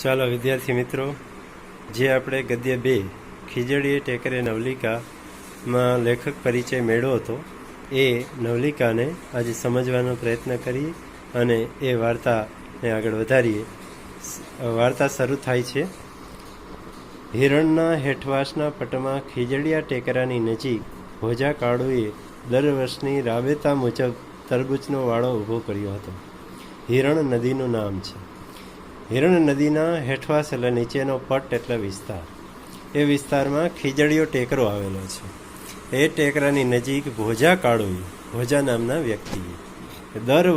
ચાલો વિદ્યાર્થી મિત્રો, જે આપણે ગદ્ય 2 ખીજડીએ ટેકરે નવલિકામાં લેખક પરિચય મેળવ્યો હતો, એ નવલિકાને આજે સમજવાનો પ્રયત્ન કરીએ અને એ વાર્તાને આગળ વધારીએ. વાર્તા શરૂ થાય છે. હિરણના હેઠવાસના પટમાં ખીજડીયા ટેકરાની નજીક ભોજા કાળુએ દર વર્ષની રાબેતા મુજબ તરબૂચનો વાળો ઊભો કર્યો હતો. હિરણ નદીનું નામ છે. હિરણ નદીના હેઠવાસ એટલે નીચેનો પટ એટલે વિસ્તાર. એ વિસ્તારમાં ખીજડીયો ટેકરો આવેલો છે. એ ટેકરાની નજીક ભોજા કાળુએ, ભોજા નામના વ્યક્તિએ દર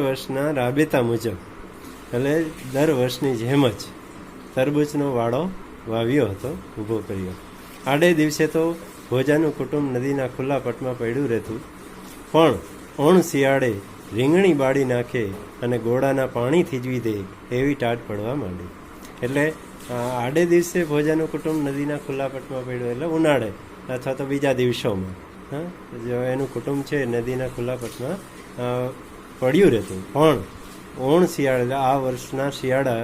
વર્ષના રાબેતા મુજબ એટલે દર વર્ષની જેમ જ તરબૂચનો વાળો વાવ્યો હતો, ઊભો કર્યો. આડે દિવસે તો ભોજાનું કુટુંબ નદીના ખુલ્લા પટમાં પડ્યું રહેતું, પણ ઓણ શિયાળે રીંગણી બાળી નાખે અને ગોળાના પાણી થીજવી દે એવી ટાટ પડવા માંડી. એટલે આડે દિવસે ભોજાનું કુટુંબ નદીના ખુલ્લા પટમાં પડ્યું એટલે ઉનાળે અથવા તો બીજા દિવસોમાં જો એનું કુટુંબ છે નદીના ખુલ્લા પટમાં પડ્યું રહેતું. પણ ઓણ શિયાળે એટલે આ વર્ષના શિયાળા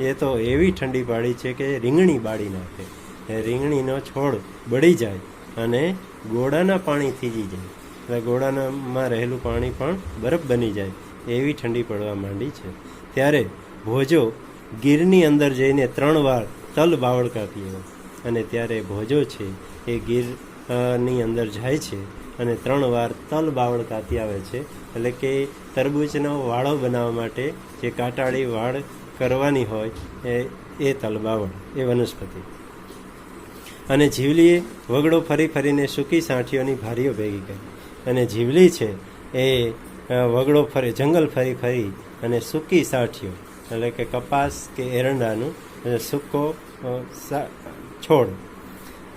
એ તો એવી ઠંડી પાડી છે કે રીંગણી બાળી નાખે, એ રીંગણીનો છોડ બળી જાય અને ગોળાના પાણી થીજી જાય, એટલે ગોળામાં રહેલું પાણી પણ બરફ બની જાય એવી ઠંડી પડવા માંડી છે. ત્યારે ભોજો ગીરની અંદર જઈને 3 વાર તલ બાવળકા પીવો. અને ત્યારે ભોજો છે એ ગીરની અંદર જાય છે અને 3 વાર તલ બાવળકાતી આવે છે. એટલે કે તરબૂચનો વાળો બનાવવા માટે જે કાંટાળી વાળ કરવાની હોય એ તલ બાવળ, એ વનસ્પતિ. અને જીવલીએ વગડો ફરી ફરીને સૂકી સાંઠીઓની ભારીઓ ભેગી કરી. અને જીવલી છે એ વગડો ફરી, જંગલ ફરી ફરી અને સૂકી સાઠીઓ એટલે કે કપાસ કે એરંડાનું સૂકો છોડ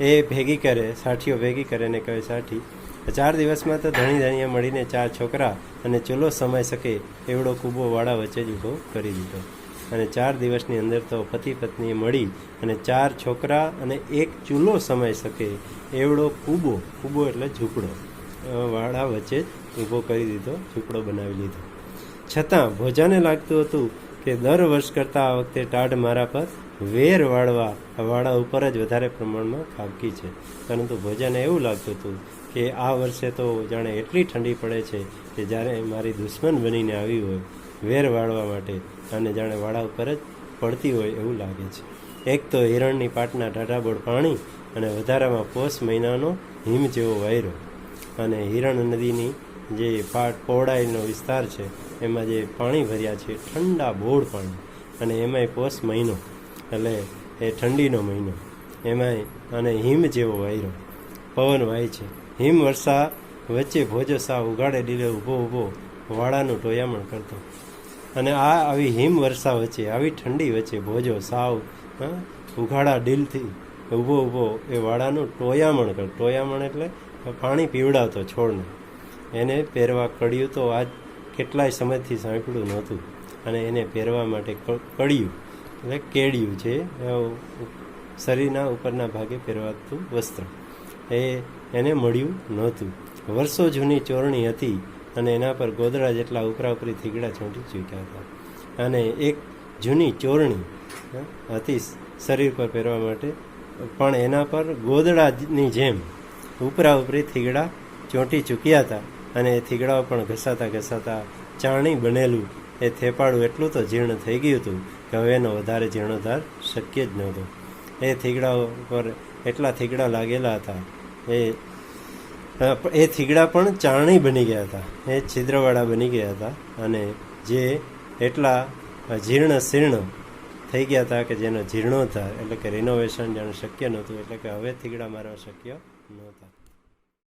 એ ભેગી કરે, સાઠીઓ ભેગી કરે ને કહે સાઠી 4 દિવસમાં તો ધણી ધણીએ મળીને 4 છોકરા અને ચૂલો સમાઈ શકે એવડો કૂબો વાડા વચ્ચે જ ઊભો કરી દીધો. અને 4 દિવસની અંદર તો પતિ પત્નીએ મળી અને 4 છોકરા અને 1 ચૂલો સમાઈ શકે એવડો કૂબો એટલે ઝૂંપડો વાડા વચ્ચે જ ઊભો કરી દીધો, ઝૂંપડો બનાવી લીધો. છતાં ભોજાને લાગતું હતું કે દર વર્ષ કરતાં આ વખતે ટાઢ મારા પર વેર વાળા ઉપર જ વધારે પ્રમાણમાં ખાબકી છે. પરંતુ ભોજાને એવું લાગતું હતું કે આ વર્ષે તો જાણે એટલી ઠંડી પડે છે કે જ્યારે મારી દુશ્મન બનીને આવી હોય વેર વાળવા માટે અને જાણે વાળા ઉપર જ પડતી હોય એવું લાગે છે. એક તો હિરણની પાટના ટાઢાબોળ પાણી અને વધારામાં પોષ મહિનાનો હિમ જેવો વાયરો અને હિરણ નદીની જે પહોળાઈનો વિસ્તાર છે એમાં જે પાણી ભર્યા છે ઠંડા બોળ પાણી, અને એમાંય પોષ મહિનો એટલે એ ઠંડીનો મહિનો, એમાંય અને હિમ જેવો વાયરો પવન વાય છે. હિમ વર્ષા વચ્ચે ભોજો સાવ ઉગાડે ડીલે ઊભો વાળાનું ટોયામણ કરતો. અને આવી હિમ વર્ષા વચ્ચે, આવી ઠંડી વચ્ચે ભોજો સાવ ઉઘાડા ડીલથી ઊભો એ વાળાનું ટોયામણ કરતો. ટોયામણ એટલે પાણી પીવડાવતો છોડને. એને પહેરવા કડિયું તો આજ કેટલાય સમયથી સાંભળ્યું નહોતું, અને એને પહેરવા માટે કડિયું એટલે કેડિયું છે, શરીરના ઉપરના ભાગે પહેરવાતું વસ્ત્ર, એને મળ્યું નહોતું. વર્ષો જૂની ચોરણી હતી અને એના પર ગોદડા જેટલા ઉપરા ઉપરી થીગડા ચોંટી ચૂક્યા હતા. અને એક જૂની ચોરણી હતી શરીર પર પહેરવા માટે, પણ એના પર ગોદડાની જેમ ઉપરા ઉપરી થીગડા ચોંટી ચૂક્યા હતા. અને એ થીગડાઓ પણ ઘસાતા ચાણી બનેલું એ થેપાડું એટલું તો જીર્ણ થઈ ગયું હતું કે હવે એનો વધારે જીર્ણોદ્ધાર શક્ય જ નહોતો. એ થીગડાઓ પર એટલા થીગડા લાગેલા હતા, એ થીગડા પણ ચાણી બની ગયા હતા, એ છિદ્રવાળા બની ગયા હતા. અને જે એટલા જીર્ણ શીર્ણ થઈ ગયા હતા કે જેનો જીર્ણોદ્ધાર એટલે કે રિનોવેશન જાણે શક્ય નહોતું, એટલે કે હવે થીગડા મારવા શક્ય નહોતા.